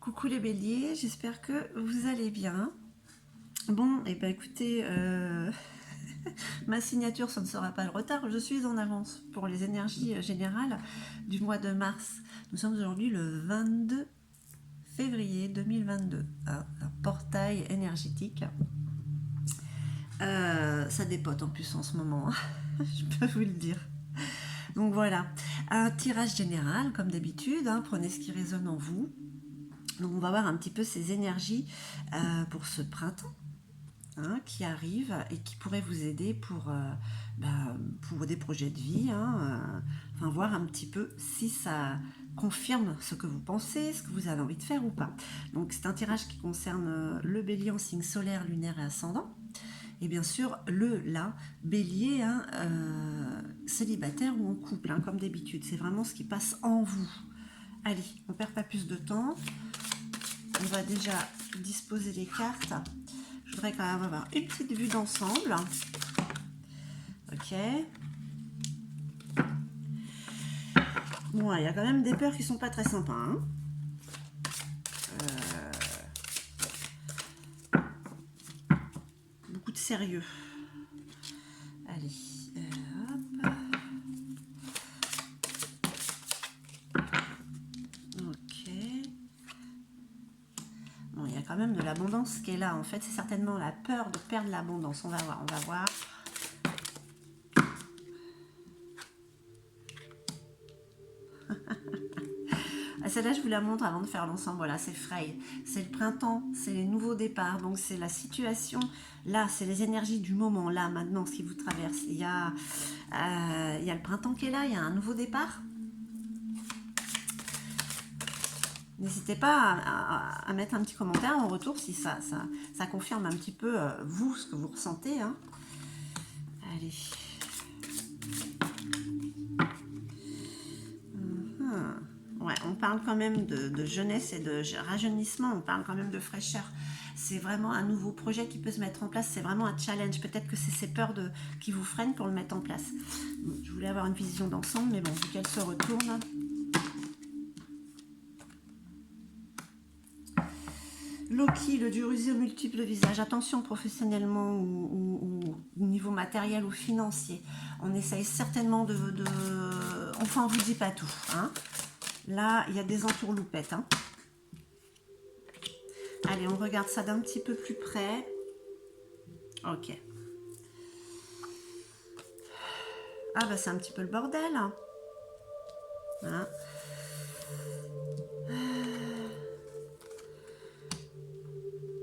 Coucou les béliers, j'espère que vous allez bien. Bon, et ben écoutez, ma signature, ça ne sera pas le retard. Je suis en avance pour les énergies générales du mois de mars. Nous sommes aujourd'hui le 22 février 2022. Un portail énergétique. Ça dépote en plus en ce moment, je peux vous le dire. Donc voilà, un tirage général comme d'habitude, prenez ce qui résonne en vous. Donc on va voir un petit peu ces énergies pour ce printemps qui arrive et qui pourrait vous aider pour des projets de vie. Enfin, voir un petit peu si ça confirme ce que vous pensez, ce que vous avez envie de faire ou pas. Donc c'est un tirage qui concerne le bélier en signe solaire, lunaire et ascendant. Et bien sûr, bélier, célibataire ou en couple, comme d'habitude. C'est vraiment ce qui passe en vous. Allez, on ne perd pas plus de temps. On va déjà disposer les cartes. Je voudrais quand même avoir une petite vue d'ensemble. Ok. Bon, il y a quand même des peurs qui sont pas très sympas. Beaucoup de sérieux. Allez. Hop. Ok. Bon, il y a quand même de l'abondance qui est là. En fait, c'est certainement la peur de perdre l'abondance. On va voir, on va voir. Celle-là, je vous la montre avant de faire l'ensemble. Voilà, c'est Frey. C'est le printemps, c'est les nouveaux départs. Donc, c'est la situation. Là, c'est les énergies du moment. Là, maintenant, ce qui vous traverse. Il y a le printemps qui est là. Il y a un nouveau départ. N'hésitez pas à mettre un petit commentaire en retour si ça confirme un petit peu, vous, ce que vous ressentez. Allez. Ouais, on parle quand même de jeunesse et de rajeunissement, on parle quand même de fraîcheur. C'est vraiment un nouveau projet qui peut se mettre en place, c'est vraiment un challenge. Peut-être que c'est ces peurs qui vous freinent pour le mettre en place. Bon, je voulais avoir une vision d'ensemble, mais bon, vu qu'elle se retourne. Loki, le dieu rusé aux multiples visages. Attention, professionnellement ou niveau matériel ou financier. On essaye certainement Enfin, on vous dit pas tout. Là, il y a des entourloupettes. Allez, on regarde ça d'un petit peu plus près. Ok. Ah, bah c'est un petit peu le bordel.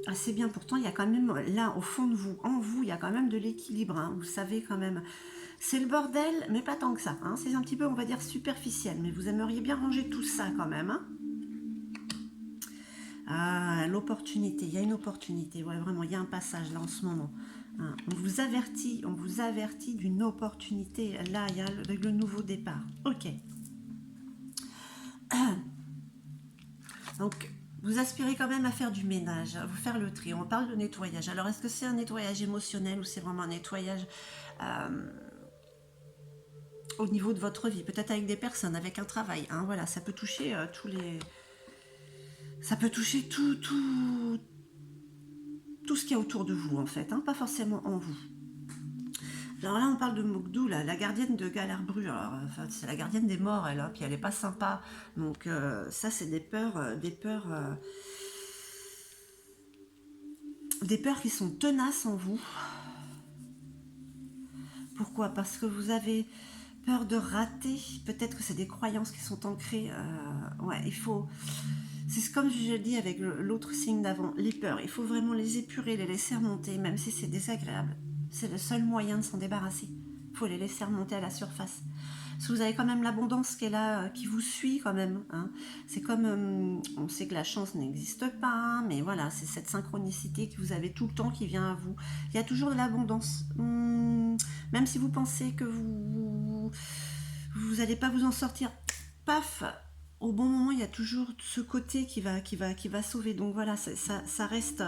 Ah, c'est bien, pourtant, il y a quand même, là, au fond de vous, en vous, il y a quand même de l'équilibre. Vous savez quand même. C'est le bordel, mais pas tant que ça. C'est un petit peu, on va dire, superficiel. Mais vous aimeriez bien ranger tout ça quand même. Ah, l'opportunité. Il y a une opportunité. Ouais, vraiment, il y a un passage là en ce moment. On vous avertit d'une opportunité. Là, il y a le nouveau départ. Ok. Donc, vous aspirez quand même à faire du ménage, à vous faire le tri. On parle de nettoyage. Alors, est-ce que c'est un nettoyage émotionnel ou c'est vraiment un nettoyage au niveau de votre vie, peut-être avec des personnes, avec un travail. Voilà, ça peut toucher ça peut toucher tout ce qu'il y a autour de vous, en fait, pas forcément en vous. Alors là, on parle de Mogdou, la gardienne de Galarbru. Alors, enfin, c'est la gardienne des morts, elle, puis elle est pas sympa. Donc ça, c'est des peurs qui sont tenaces en vous. Pourquoi? Parce que vous avez peur de rater. Peut-être que c'est des croyances qui sont ancrées. Ouais, il faut. C'est comme je dis avec l'autre signe d'avant, les peurs. Il faut vraiment les épurer, les laisser remonter, même si c'est désagréable. C'est le seul moyen de s'en débarrasser. Il faut les laisser remonter à la surface. Parce que vous avez quand même l'abondance qui est là, qui vous suit quand même. C'est comme, on sait que la chance n'existe pas, mais voilà, c'est cette synchronicité que vous avez tout le temps qui vient à vous. Il y a toujours de l'abondance. Même si vous pensez que vous n'allez pas vous en sortir, paf, au bon moment, il y a toujours ce côté qui va sauver. Donc voilà, ça reste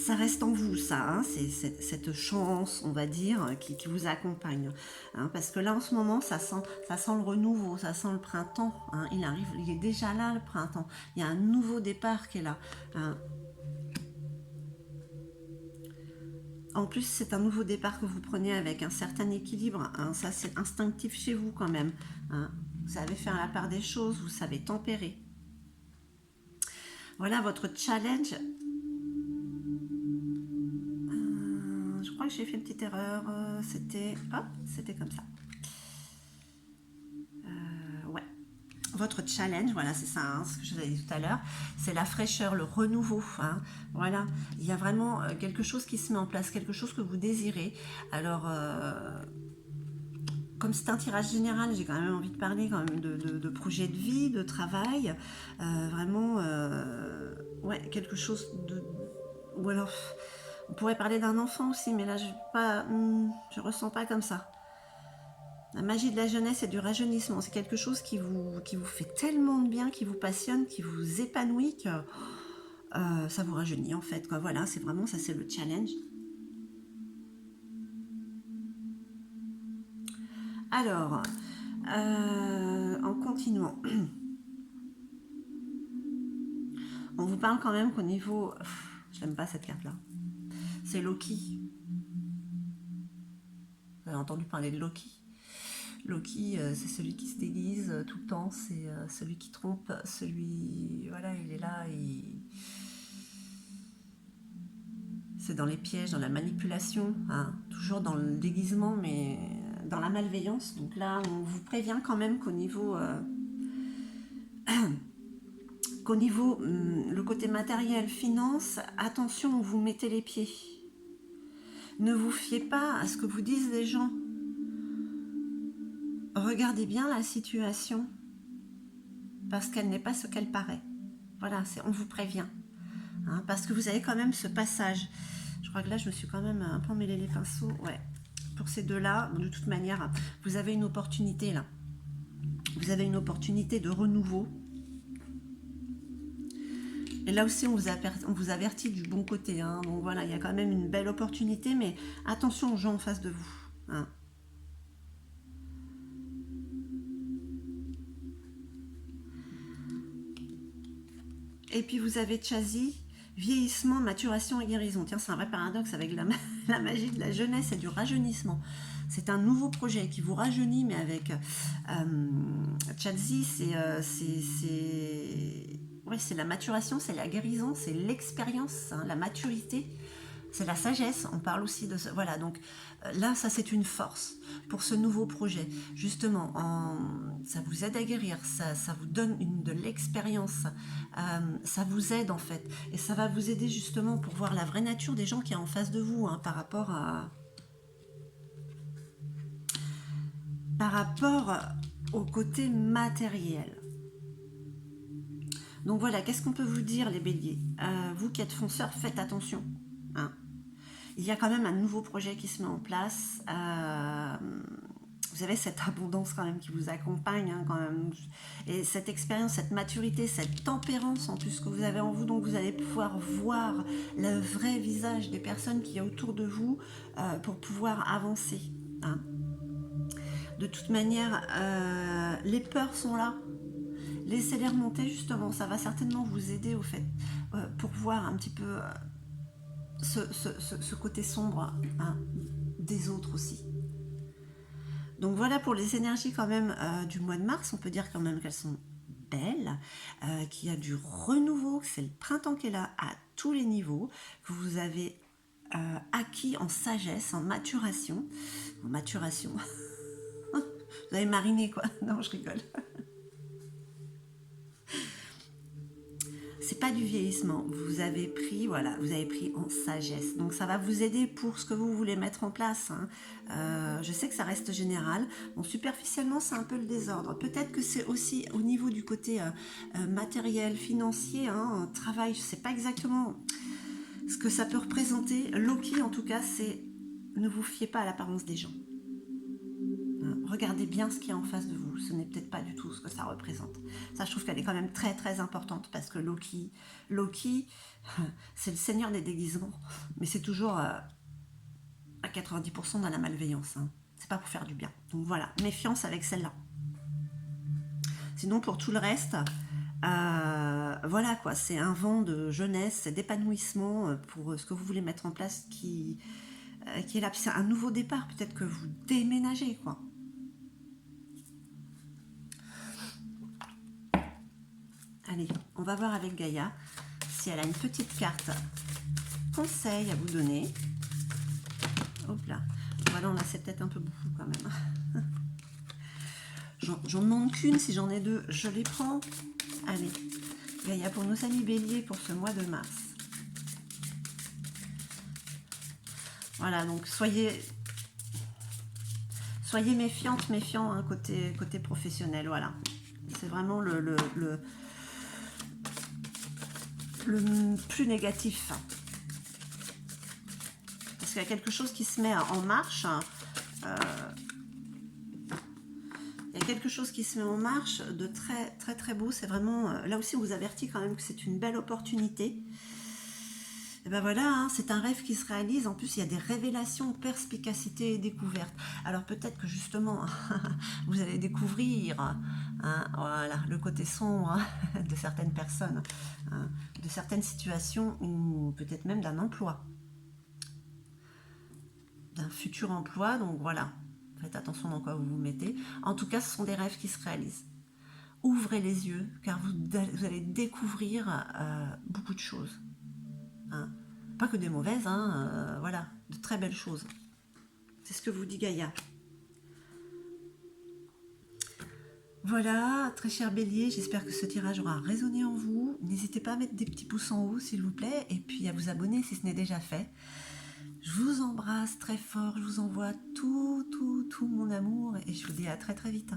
ça reste en vous, ça, hein, c'est cette chance, on va dire, qui vous accompagne. Hein, parce que là, en ce moment, ça sent le renouveau, ça sent le printemps. Hein, il arrive, il est déjà là, le printemps. Il y a un nouveau départ qui est là. Hein. En plus, c'est un nouveau départ que vous prenez avec un certain équilibre. Hein, ça, c'est instinctif chez vous quand même. Hein. Vous savez faire la part des choses, vous savez tempérer. Voilà votre challenge. Je crois que j'ai fait une petite erreur. C'était, hop, c'était comme ça. Ouais. Votre challenge, voilà, c'est ça, hein, ce que je vous avais dit tout à l'heure, c'est la fraîcheur, le renouveau. Hein, voilà, il y a vraiment quelque chose qui se met en place, quelque chose que vous désirez. Alors, comme c'est un tirage général, j'ai quand même envie de parler quand même de projet de vie, de travail, vraiment, ouais, quelque chose de, ou alors, on pourrait parler d'un enfant aussi, mais là, je ressens pas comme ça. La magie de la jeunesse et du rajeunissement, c'est quelque chose qui vous fait tellement de bien, qui vous passionne, qui vous épanouit, que ça vous rajeunit en fait. Quoi. Voilà, c'est vraiment ça, c'est le challenge. Alors, en continuant, on vous parle quand même qu'au niveau... je n'aime pas cette carte-là. C'est Loki. Vous avez entendu parler de Loki? Loki, c'est celui qui se déguise tout le temps, c'est celui qui trompe, celui... Voilà, il est là, c'est dans les pièges, dans la manipulation, hein, toujours dans le déguisement, mais dans la malveillance. Donc là, on vous prévient quand même le côté matériel, finance, attention où vous mettez les pieds. Ne vous fiez pas à ce que vous disent les gens. Regardez bien la situation, parce qu'elle n'est pas ce qu'elle paraît. Voilà, on vous prévient. Hein, parce que vous avez quand même ce passage. Je crois que là, je me suis quand même un peu emmêlé les pinceaux. Ouais. Pour ces deux-là, de toute manière, vous avez une opportunité là. Vous avez une opportunité de renouveau. Et là aussi, on vous avertit du bon côté. Hein. Donc voilà, il y a quand même une belle opportunité, mais attention aux gens en face de vous. Hein. Et puis vous avez Chazi, vieillissement, maturation et guérison. Tiens, c'est un vrai paradoxe avec la magie de la jeunesse et du rajeunissement. C'est un nouveau projet qui vous rajeunit, mais avec Chazi, c'est la maturation, c'est la guérison, c'est l'expérience, hein, la maturité. C'est la sagesse, on parle aussi de... Voilà, donc là, ça c'est une force pour ce nouveau projet. Justement, ça vous aide à guérir, ça vous donne de l'expérience, ça vous aide en fait. Et ça va vous aider justement pour voir la vraie nature des gens qui est en face de vous, hein, par rapport au côté matériel. Donc voilà, qu'est-ce qu'on peut vous dire les béliers? Vous qui êtes fonceurs, faites attention. Hein. Il y a quand même un nouveau projet qui se met en place. Vous avez cette abondance quand même qui vous accompagne, hein, quand même. Et cette expérience, cette maturité, cette tempérance en plus que vous avez en vous, donc vous allez pouvoir voir le vrai visage des personnes qui y a autour de vous pour pouvoir avancer. Hein. De toute manière, les peurs sont là. Laissez-les remonter justement, ça va certainement vous aider au fait pour voir un petit peu ce côté sombre, hein, des autres aussi. Donc voilà pour les énergies quand même du mois de mars, on peut dire quand même qu'elles sont belles, qu'il y a du renouveau, que c'est le printemps qui est là à tous les niveaux, que vous avez acquis en sagesse, en maturation. Vous avez mariné quoi? Non, je rigole. C'est pas du vieillissement, vous avez pris en sagesse. Donc ça va vous aider pour ce que vous voulez mettre en place. Hein. Je sais que ça reste général. Bon, superficiellement, c'est un peu le désordre. Peut-être que c'est aussi au niveau du côté matériel, financier, hein, travail. Je sais pas exactement ce que ça peut représenter. Loki, en tout cas, c'est ne vous fiez pas à l'apparence des gens. Hein. regardez bien ce qu'il y a en face de vous. Ce n'est peut-être pas du tout ce que ça représente. Ça, je trouve qu'elle est quand même très très importante parce que Loki, c'est le seigneur des déguisements, mais c'est toujours à 90% dans la malveillance. Hein. C'est pas pour faire du bien. Donc voilà, méfiance avec celle-là. Sinon, pour tout le reste, voilà quoi, c'est un vent de jeunesse, d'épanouissement pour ce que vous voulez mettre en place qui est là. C'est un nouveau départ, peut-être que vous déménagez quoi. Allez, on va voir avec Gaïa si elle a une petite carte conseil à vous donner. Hop là, voilà, on a c'est peut-être un peu beaucoup quand même. J'en demande qu'une, si j'en ai deux, je les prends. Allez, Gaïa pour nos amis béliers pour ce mois de mars. Voilà, donc soyez méfiante, méfiant hein, côté professionnel, voilà. C'est vraiment le plus négatif. Parce qu'il y a quelque chose qui se met en marche. Il y a quelque chose qui se met en marche de très très très beau. C'est vraiment, là aussi on vous avertit quand même que c'est une belle opportunité. Et ben voilà, hein, c'est un rêve qui se réalise. En plus, il y a des révélations, perspicacité et découverte. Alors peut-être que justement, vous allez découvrir hein, voilà, le côté sombre de certaines personnes, hein, de certaines situations ou peut-être même d'un emploi, d'un futur emploi. Donc voilà, faites attention dans quoi vous vous mettez. En tout cas, ce sont des rêves qui se réalisent. Ouvrez les yeux, car vous allez découvrir beaucoup de choses. Hein. Pas que des mauvaises, hein, voilà, de très belles choses. C'est ce que vous dit Gaïa. Voilà, très cher Bélier, j'espère que ce tirage aura résonné en vous. N'hésitez pas à mettre des petits pouces en haut, s'il vous plaît, et puis à vous abonner si ce n'est déjà fait. Je vous embrasse très fort, je vous envoie tout mon amour, et je vous dis à très très vite.